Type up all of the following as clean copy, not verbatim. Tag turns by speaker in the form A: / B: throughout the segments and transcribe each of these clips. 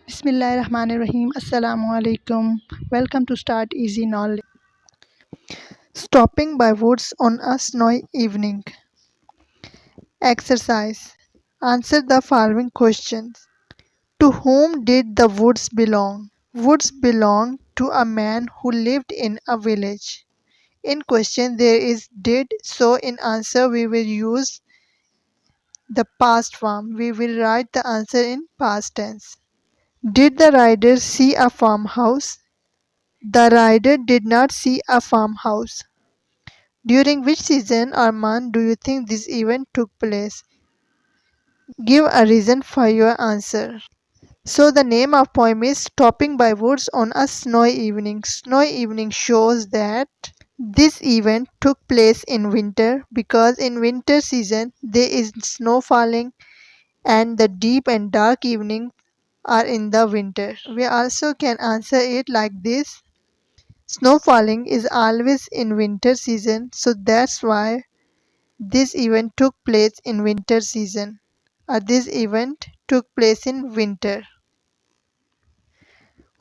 A: Bismillahirrahmanirrahim. Assalamu alaikum. Welcome to Start Easy Knowledge. Stopping by woods on a snowy evening. Exercise. Answer the following questions. To whom did the woods belong? Woods belong to a man who lived in a village. In question there is did, so in answer we will use the past form. We will write the answer in past tense. Did the rider see a farmhouse? The rider did not see a farmhouse. During which season or month do you think this event took place? Give a reason for your answer. So the name of poem is Stopping by Woods on a Snowy Evening. Snowy evening shows that this event took place in winter because in winter season there is snow falling and the deep and dark evenings are in the winter. We also can answer it like this. Snow falling is always in winter season, so that's why this event took place in winter season. This event took place in winter.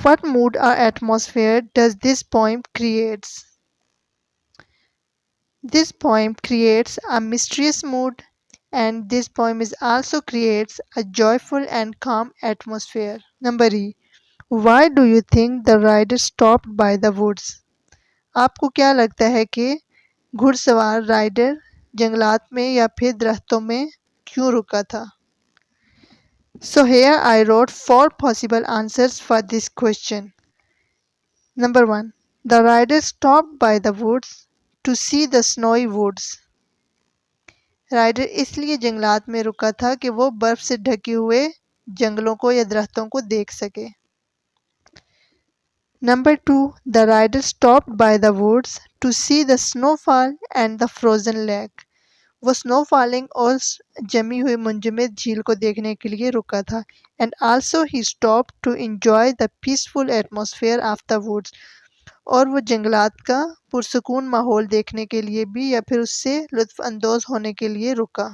A: What mood or atmosphere does this poem creates? This poem creates a mysterious mood and this poem is also creates a joyful and calm atmosphere. Number E. Why do you think the rider stopped by the woods? आपको क्या लगता है कि घुड़सवार rider जंगलात में या फिर दरख्तों में क्यों रुका था? So here I wrote 4 possible answers for this question. Number 1. The rider stopped by the woods to see the snowy woods. Rider इसलिए जंगलात में रुका था कि वो बर्फ से ढके हुए जंगलों को या दरख्तों को देख सके. Number 2. The rider stopped by the woods to see the snowfall and the frozen lake. वो स्नो फॉलिंग और जमी हुई मुंजमद झील को देखने के लिए रुका था. And also he stop to enjoy the peaceful atmosphere of the woods. और वो जंगलात का पुरसकून माहौल देखने के लिए भी या फिर उससे लुत्फ अंदोज होने के लिए रुका.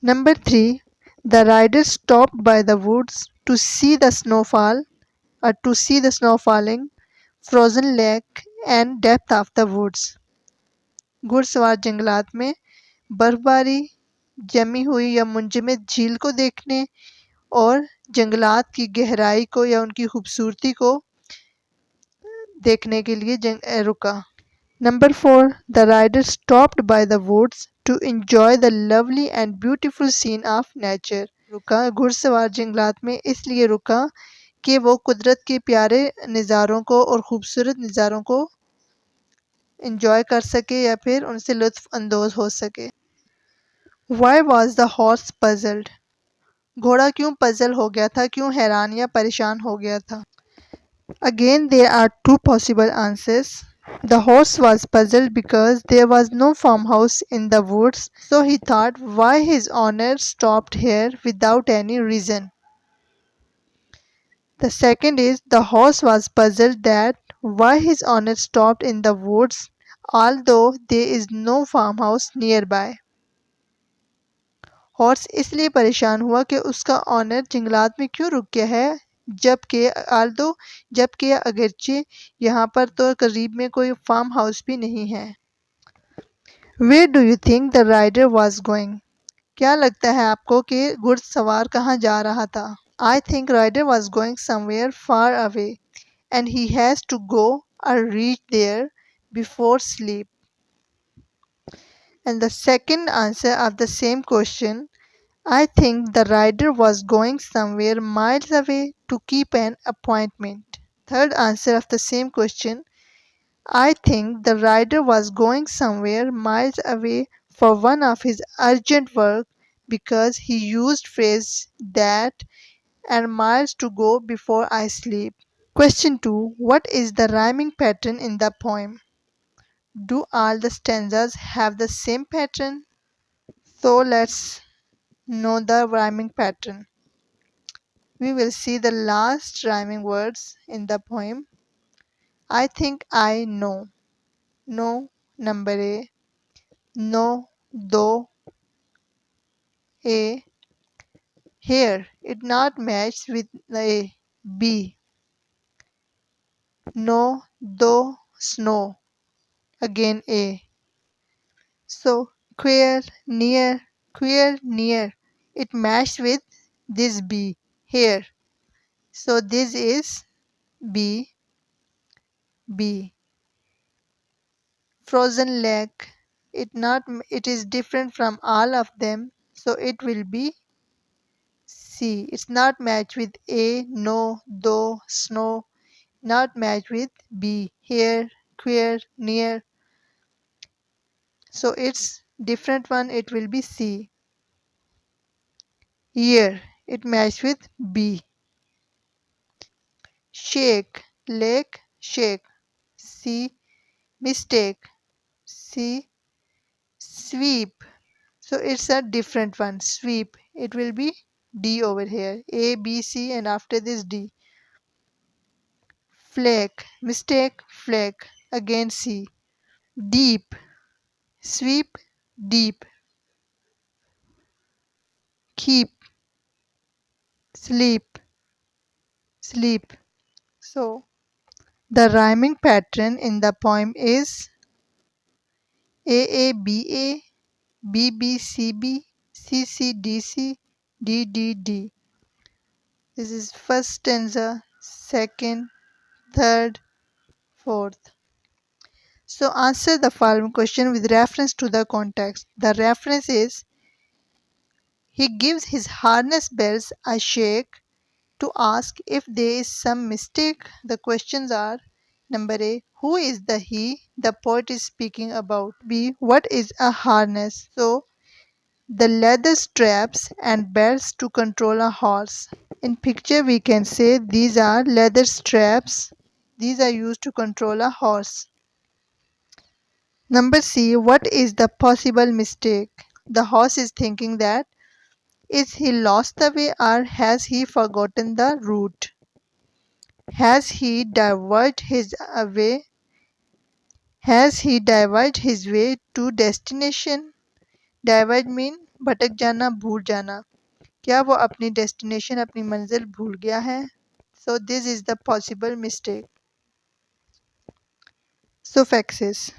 A: Number 3. The rider stopped by the woods to see the snowfall to see the snow falling, frozen lake and depth of the woods. घुड़सवार जंगलात में बर्फबारी, जमी हुई या मुंजमद झील को देखने और जंगलात की गहराई को या उनकी खूबसूरती को देखने के लिए रुका. Number 4. The rider stopped by the woods to enjoy the lovely and beautiful scene of nature. रुका घुड़सवार जंगलात में इसलिए रुका कि वो कुदरत के प्यारे नज़ारों को और ख़ूबसूरत नज़ारों को एंजॉय कर सके या फिर उनसे लुत्फ़ अंदोज़ हो सके. Why was the horse puzzled? घोड़ा क्यों पजल हो गया था, क्यों हैरान या परेशान हो गया था? Again there are 2 possible answers. The horse was puzzled because there was no farmhouse in the woods, so he thought why his owner stopped here without any reason. The second is the horse was puzzled that why his owner stopped in the woods although there is no farmhouse nearby. Horse इसलिए परेशान हुआ कि उसका honour जंगलात में क्यों रुक गया है जबकि अगरचे यहाँ पर तो करीब में कोई फार्म हाउस भी नहीं है. Where do you think the rider was going? क्या लगता है आपको कि घुड़सवार कहाँ जा रहा था? I think rider was going somewhere far away and he has to go or reach there before sleep. And the second answer of the same question, I think the rider was going somewhere miles away to keep an appointment. Third answer of the same question, I think the rider was going somewhere miles away for one of his urgent work because he used phrase that and miles to go before I sleep. Question 2. What is the rhyming pattern in the poem? Do all the stanzas have the same pattern? So let's know the rhyming pattern. We will see the last rhyming words in the poem. I think I know. No, number A. No, do, A. Here, it not matched with a B. No, though, snow. Again A. So, queer, near. It matched with this B. Here. So, this is B. B. Frozen lake. It is different from all of them. So, it will be C. It's not matched with A, no, though, snow. Not matched with B, here, queer, near. So it's different one. It will be C. Year. It matched with B. Shake. Lake, shake. C. Mistake. C. Sweep. So it's a different one. Sweep. It will be D over here. A, B, C, and after this D. Flake. Mistake. Flake. Again C. Deep. Sweep. Deep. Keep. Sleep. Sleep. So the rhyming pattern in the poem is AABA, BBCB, CCDC, DDD. This is first stanza, second, third, fourth. So answer the following question with reference to the context. The reference is he gives his harness bells a shake to ask if there is some mistake. The questions are: number A, who is the he the poet is speaking about? B, what is a harness? So, the leather straps and belts to control a horse. In picture we can say these are leather straps. These are used to control a horse. Number C, what is the possible mistake? The horse is thinking that is he lost the way or has he forgotten the route? Has he diverted his way? Has he diverted his way to destination? Divert mean भटक जाना, भूल जाना. क्या वो अपनी destination, अपनी मंजिल भूल गया है? So this is the possible mistake. Suffixes.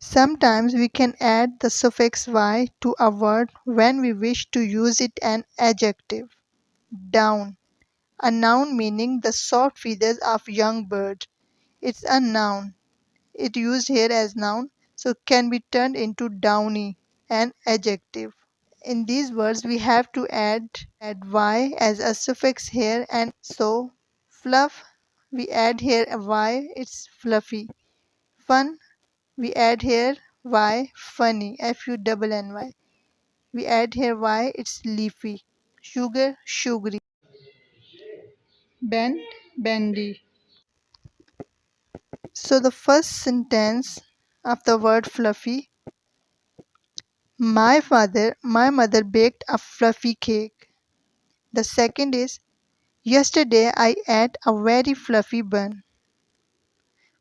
A: Sometimes we can add the suffix y to a word when we wish to use it an adjective. Down. A noun meaning the soft feathers of young bird. It's a noun. It used here as noun, so can be turned into downy, an adjective. In these words we have to add y as a suffix here, and so fluff we add here a y, it's fluffy. Fun we add here y, funny, FUNNY. We add here y, it's leafy. Sugar, sugary. Bend, bendy. So the first sentence of the word fluffy: my mother baked a fluffy cake. The second is yesterday I ate a very fluffy bun.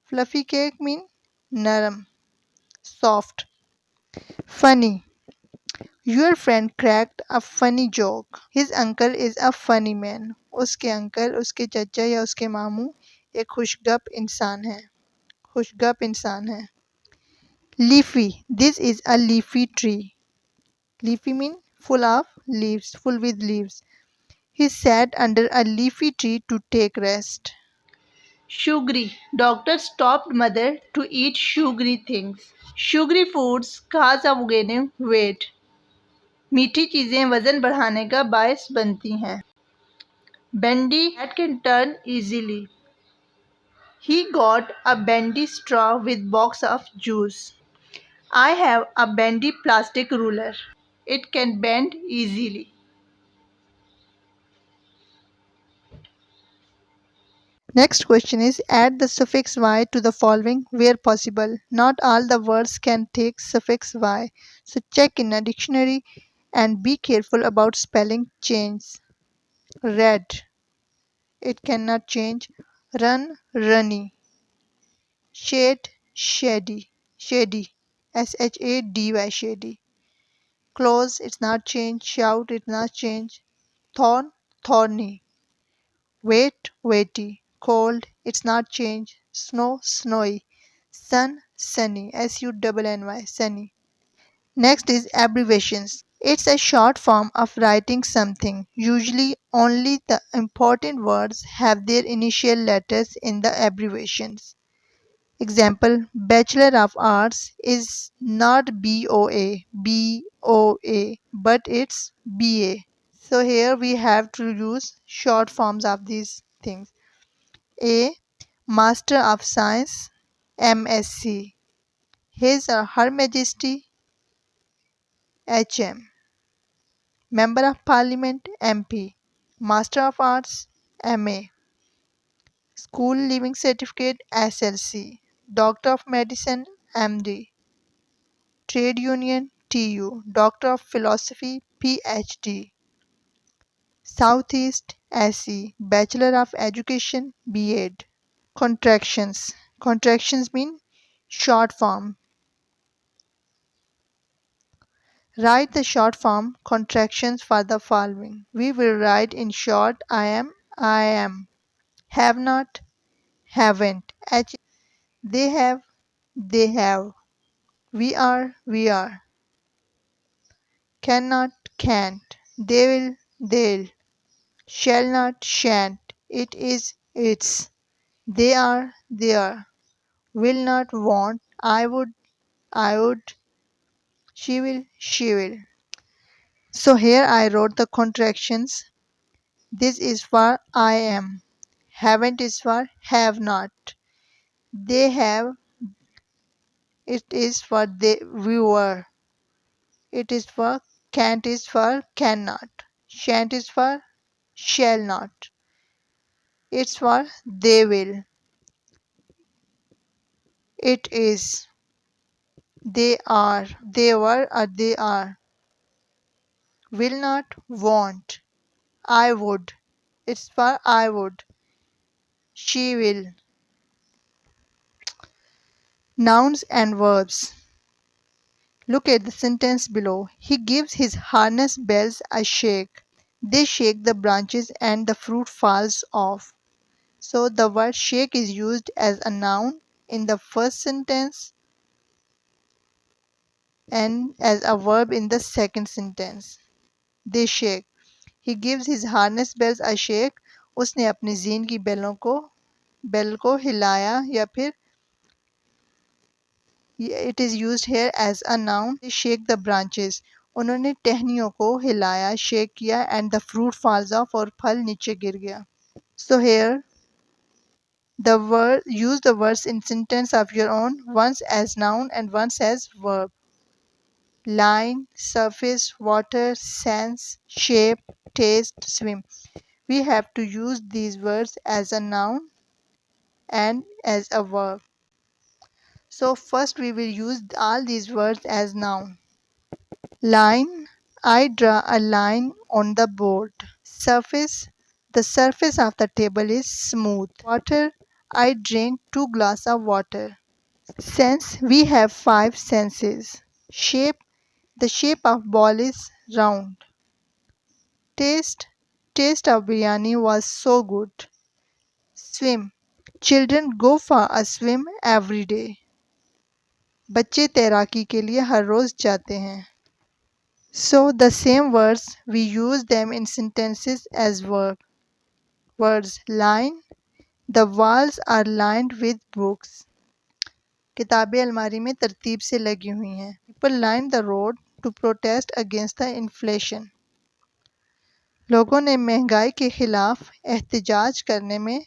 A: Fluffy cake mean naram, soft. Funny. Your friend cracked a funny joke. His uncle is a funny man. उसके uncle, उसके चचा या उसके मामू एक खुशगप इंसान है. खुशगप इंसान है. Leafy. This is a leafy tree. Leafy mean full of leaves, full with leaves. He sat under a leafy tree to take rest. Sugary. Doctor stopped mother to eat sugary things. Sugary foods cause of gaining weight. मीठी चीज़ें वज़न बढ़ाने का बायस बनती हैं. Bendy that can turn easily. He got a bendy straw with box of juice. I have a bendy plastic ruler. It can bend easily. Next question is add the suffix y to the following where possible. Not all the words can take suffix y. So check in a dictionary and be careful about spelling change. Red. It cannot change. Run, runny. Shade, shady. Shady. SHADY, shady. Close, it's not change. Shout, it's not change. Thorn, thorny. Wait, weighty. Cold, it's not change. Snow, snowy. Sun, sunny. SUNNY, sunny. Next is abbreviations. It's a short form of writing something. Usually only the important words have their initial letters in the abbreviations. Example, Bachelor of Arts is not BOA, but it's BA. So here we have to use short forms of these things. A. Master of Science, MSc. His or Her Majesty, HM. Member of Parliament, MP. Master of Arts, MA. School Leaving Certificate, SLC. Doctor of Medicine, MD. Trade Union, TU. Doctor of Philosophy, PhD. Southeast, SE. Bachelor of Education, B.Ed. Contractions. Contractions mean short form. Write the short form contractions for the following. We will write in short I am. Have not, haven't. They have, they have. We are. Cannot, can't. They will, they'll. Shall not, shan't. It is, it's. They are, they are. Will not, won't. I would. She will, she will. So here I wrote the contractions. This is for I am. Haven't is for have not. They have. It is for they we were. It is for can't is for cannot. Shan't is for shall not. It's for they will. It is. They are. They were or they are. Will not, won't. I would. It's for I would. She will. Nouns and verbs. Look at the sentence below. He gives his harness bells a shake. They shake the branches and the fruit falls off. So the word shake is used as a noun in the first sentence and as a verb in the second sentence. They shake. He gives his harness bells a shake. उसने अपने gene की bell को हिलाया या फिर it is used here as a noun. They shake the branches. उन्होंने टहनियों को हिलाया, shake किया and the fruit falls off और फल नीचे गिर गया. So here the word use the words in sentence of your own, once as noun and once as verb. Line, surface, water, sense, shape, taste, swim. We have to use these words as a noun and as a verb. So first we will use all these words as noun. Line, I draw a line on the board. Surface, the surface of the table is smooth. Water, I drink 2 glasses of water. Sense, we have 5 senses. Shape, the shape of ball is round. Taste, taste of biryani was so good. Swim, children go for a swim every day. बच्चे तैराकी के लिए हर रोज जाते हैं. So the same words we use them in sentences as words. Line, the walls are lined with books. किताबें अलमारी में तरतीब से लगी हुई हैं. People lined the road to protest against the inflation. लोगों ने महंगाई के खिलाफ एहतजाज करने में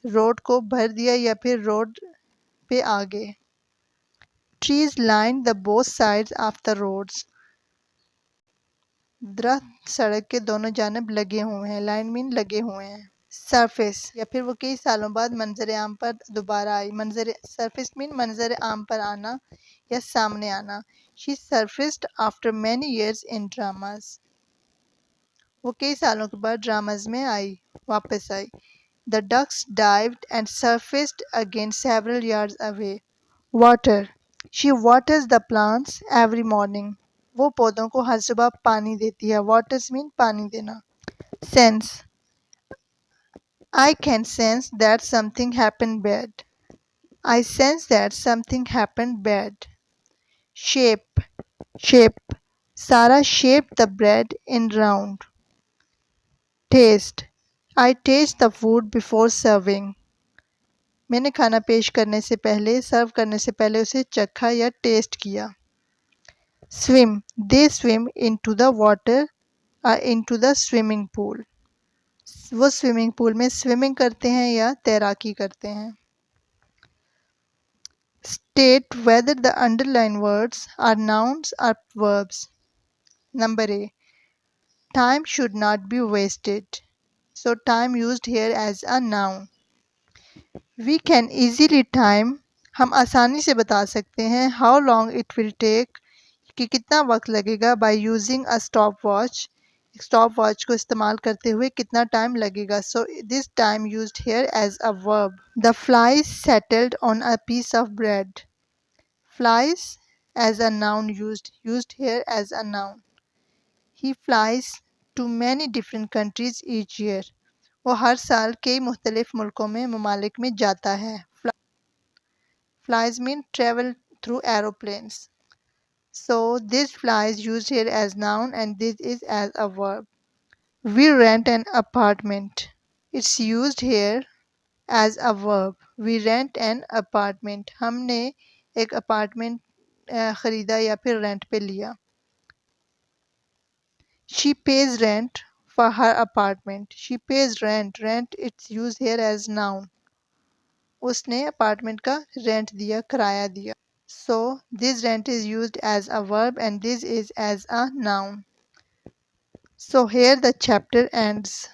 A: रोड को भर दिया या फिर रोड पे आ गए. Trees lined the both sides of the roads. दरख्त सड़क के दोनों जानब लगे हुए हैं. लाइन मीन लगे हुए हैं. सरफेस या फिर वो कई सालों बाद मंजर आम पर दोबारा आई. सरफेस मीन मंजर आम पर आना या सामने आना. She surfaced after many years in dramas. वो कई सालों के बाद ड्रामाज में आई, वापस आई. The ducks dived and surfaced again several yards away. Water. She waters the plants every morning. वो पौधों को हर सुबह पानी देती है. Waters mean पानी देना. Sense. I can sense that something happened bad. I sense that something happened bad. Shape. Shape. Sarah shaped the bread in round. Taste. I taste the food before serving. मैंने खाना पेश करने से पहले, सर्व करने से पहले उसे चखा या टेस्ट किया. Swim. They swim into the water or into the swimming pool. वो स्विमिंग पूल में स्विमिंग करते हैं या तैराकी करते हैं. State whether the underlined words are nouns or verbs. Number A. Time should not be wasted. So time used here as a noun. We can easily time. हम आसानी से बता सकते हैं how long it will take कि कितना वक्त लगेगा by using a stopwatch. stopwatch को इस्तेमाल करते हुए कितना टाइम लगेगा. So this time used here as a verb. The flies settled on a piece of bread. Flies as a noun used here as a noun. He flies to many different countries each year. वो हर साल कई मुख्तलिफ मुल्कों में ममालिक में जाता है. Flies mean travel through aeroplanes. So this flies used here as noun and this is as a verb. We rent an apartment. It's used here as a verb. We rent an apartment. हमने एक apartment ख़रीदा या फिर rent पे लिया. She pays rent for her apartment. She pays rent. Rent it's used here as noun. उसने apartment का rent दिया, किराया दिया. So this rent is used as a verb and this is as a noun. So here the chapter ends.